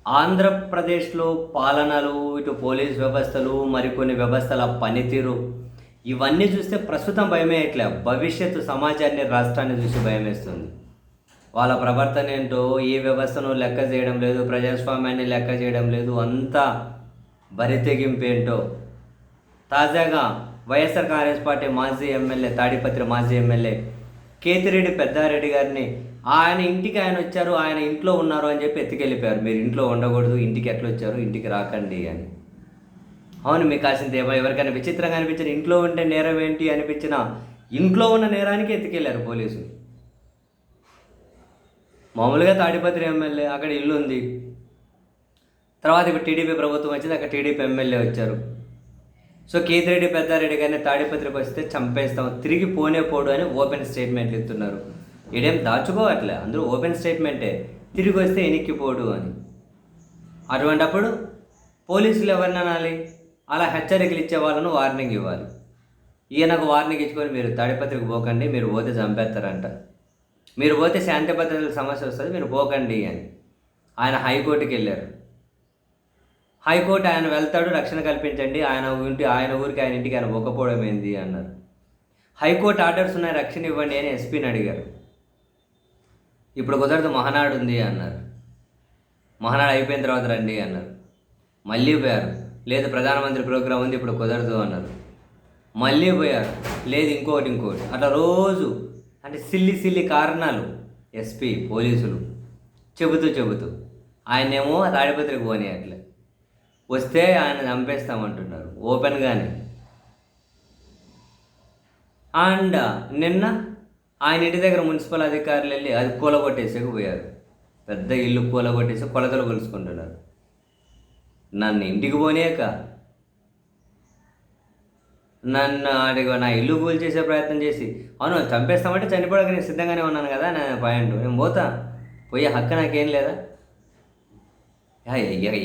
ఆంధ్రప్రదేశ్లో పాలనలు, ఇటు పోలీస్ వ్యవస్థలు, మరికొన్ని వ్యవస్థల పనితీరు ఇవన్నీ చూస్తే ప్రస్తుతం భయమేయట్లే. భవిష్యత్తు సమాజాన్ని, రాష్ట్రాన్ని చూసి భయమేస్తుంది. వాళ్ళ ప్రవర్తన ఏంటో, ఏ వ్యవస్థను లెక్క చేయడం లేదు, ప్రజాస్వామ్యాన్ని లెక్క చేయడం లేదు, అంతా బరితెగింపేంటో. తాజాగా వైఎస్ఆర్ కాంగ్రెస్ పార్టీ మాజీ ఎమ్మెల్యే, తాడిపత్రి మాజీ ఎమ్మెల్యే కేతిరెడ్డి పెద్దారెడ్డి గారిని ఆయన ఇంటికి ఆయన వచ్చారు, ఆయన ఇంట్లో ఉన్నారు అని చెప్పి ఎత్తుకెళ్ళిపోయారు. మీరు ఇంట్లో ఉండకూడదు, ఇంటికి ఎట్లా వచ్చారు, ఇంటికి రాకండి అని. అవును, మీకు కాసింత ఎవరికైనా విచిత్రంగా అనిపించిన, ఇంట్లో ఉంటే నేరం ఏంటి అనిపించిన, ఇంట్లో ఉన్న నేరానికి ఎత్తుకెళ్ళారు పోలీసులు. మామూలుగా తాడిపత్రి ఎమ్మెల్యే, అక్కడ ఇల్లు ఉంది. తర్వాత ఇప్పుడు టీడీపీ ప్రభుత్వం వచ్చింది, అక్కడ టీడీపీ ఎమ్మెల్యే వచ్చారు. సో కేతిరెడ్డి పెద్దారెడ్డి గారిని తాడిపత్రికి వస్తే చంపేస్తాం, తిరిగి పోనే పోడు అని ఓపెన్ స్టేట్మెంట్లు ఇస్తున్నారు. ఇదేం దాచుకోవట్లే, అందరూ ఓపెన్ స్టేట్మెంటే, తిరిగి వస్తే ఎనిక్కిపోడు అని. అటువంటప్పుడు పోలీసులు ఎవరిని అనాలి? అలా హెచ్చరికలు ఇచ్చే వాళ్ళను వార్నింగ్ ఇవ్వాలి. ఈయనకు వార్నింగ్ ఇచ్చుకొని మీరు తాడిపత్రికి పోకండి, మీరు పోతే చంపేస్తారంట, మీరు పోతే శాంతి భద్రతల సమస్య వస్తుంది, మీరు పోకండి అని. ఆయన హైకోర్టుకి వెళ్ళారు. హైకోర్టు ఆయన వెళ్తాడు, రక్షణ కల్పించండి, ఆయన ఊరికి ఆయన ఇంటికి ఆయన పోకపోవడం ఏంది అన్నారు. హైకోర్టు ఆర్డర్స్ ఉన్నాయి, రక్షణ ఇవ్వండి అని ఎస్పీని అడిగారు. ఇప్పుడు కుదరదు, మహానాడు ఉంది అన్నారు. మహానాడు అయిపోయిన తర్వాత రండి అన్నారు. మళ్ళీ పోయారు, లేదు ప్రధానమంత్రి ప్రోగ్రాం ఉంది, ఇప్పుడు కుదరదు అన్నారు. మళ్ళీ పోయారు, లేదు ఇంకోటి. అట్లా రోజు అంటే సిల్లి కారణాలు ఎస్పీ, పోలీసులు చెబుతూ ఆయనేమో తాడిపత్రికి పోనీ అట్లే వస్తే ఆయన చంపేస్తామంటున్నారు ఓపెన్గానే. అండ్ నిన్న ఆయన ఇంటి దగ్గర మున్సిపల్ అధికారులు వెళ్ళి అది కూలగొట్టేసేకి పోయారు. పెద్ద ఇల్లు కూలగొట్టేసి కొలతలు కొలుసుకుంటున్నారు. నన్ను ఇంటికి పోనీయక నన్ను అడిగో నా ఇల్లు కూల్చేసే ప్రయత్నం చేసి, అవును చంపేస్తామంటే చనిపోవడానికి నేను సిద్ధంగానే ఉన్నాను కదా నా పాయింట్, నేను పోతా, పోయే హక్కు నాకేం లేదా?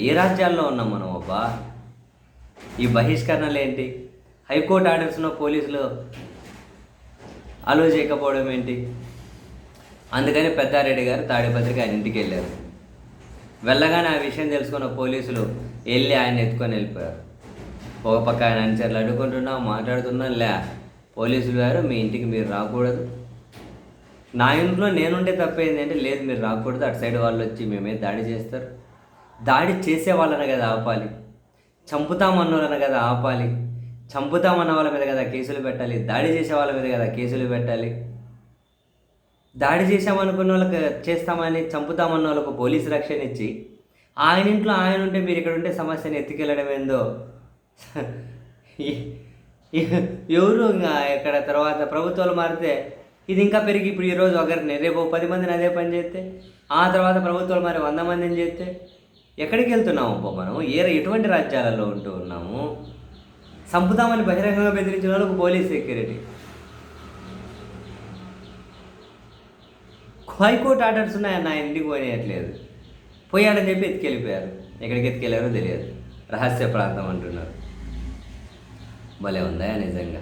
ఏ రాజ్యాల్లో ఉన్నాం మనం అబ్బా? ఈ బహిష్కరణలు ఏంటి? హైకోర్టు ఆర్డర్స్లో పోలీసులు అలో చేయకపోవడం ఏంటి? అందుకని పెద్దారెడ్డి గారు తాడిపత్రికి ఆయన ఇంటికి వెళ్ళారు. వెళ్ళగానే ఆ విషయం తెలుసుకున్న పోలీసులు వెళ్ళి ఆయన ఎత్తుకొని వెళ్ళిపోయారు. ఒక పక్క ఆయన అనుచరులు అడుగుకుంటున్నా, మాట్లాడుతున్నా, పోలీసులు గారు మీ ఇంటికి మీరు రాకూడదు, నా ఇంట్లో నేనుంటే తప్పేంది అంటే, లేదు మీరు రాకూడదు, అటు సైడ్ వాళ్ళు వచ్చి మేమే దాడి చేస్తారు. దాడి చేసే వాళ్ళని కదా ఆపాలి, చంపుతామన్న వాళ్ళని కదా ఆపాలి, చంపుతామన్న వాళ్ళ మీద కదా కేసులు పెట్టాలి, దాడి చేసే వాళ్ళ మీద కదా కేసులు పెట్టాలి. దాడి చేసామనుకున్న వాళ్ళకి చేస్తామని, చంపుతామన్న వాళ్ళకు పోలీసు రక్షణ ఇచ్చి, ఆయన ఇంట్లో ఆయన ఉంటే మీరు ఇక్కడ ఉంటే సమస్యను ఎత్తుకెళ్ళడం ఏందో. ఎవరు ఇంకా ఇక్కడ తర్వాత ప్రభుత్వాలు మారితే ఇది ఇంకా పెరిగి ఇప్పుడు ఈరోజు ఒకరిని రేపు 10 మందిని అదే పని చేస్తే, ఆ తర్వాత ప్రభుత్వాలు మరి 100 మందిని చేస్తే ఎక్కడికి వెళ్తున్నాము అబ్బా మనం? ఎటువంటి రాజ్యాలలో ఉంటూ ఉన్నాము? చంపుతామని బహిరంగంగా బెదిరించిన వాళ్ళకు పోలీస్ సెక్యూరిటీ, హైకోర్టు ఆర్డర్స్ ఉన్నాయన్న ఆయన ఇంటికి పోనీయట్లేదు, పోయాడని చెప్పి ఎత్తుకెళ్ళిపోయారు. ఎక్కడికి ఎత్తుకెళ్ళారో తెలియదు, రహస్య ప్రాంతం అంటున్నారు. భలే ఉందా నిజంగా?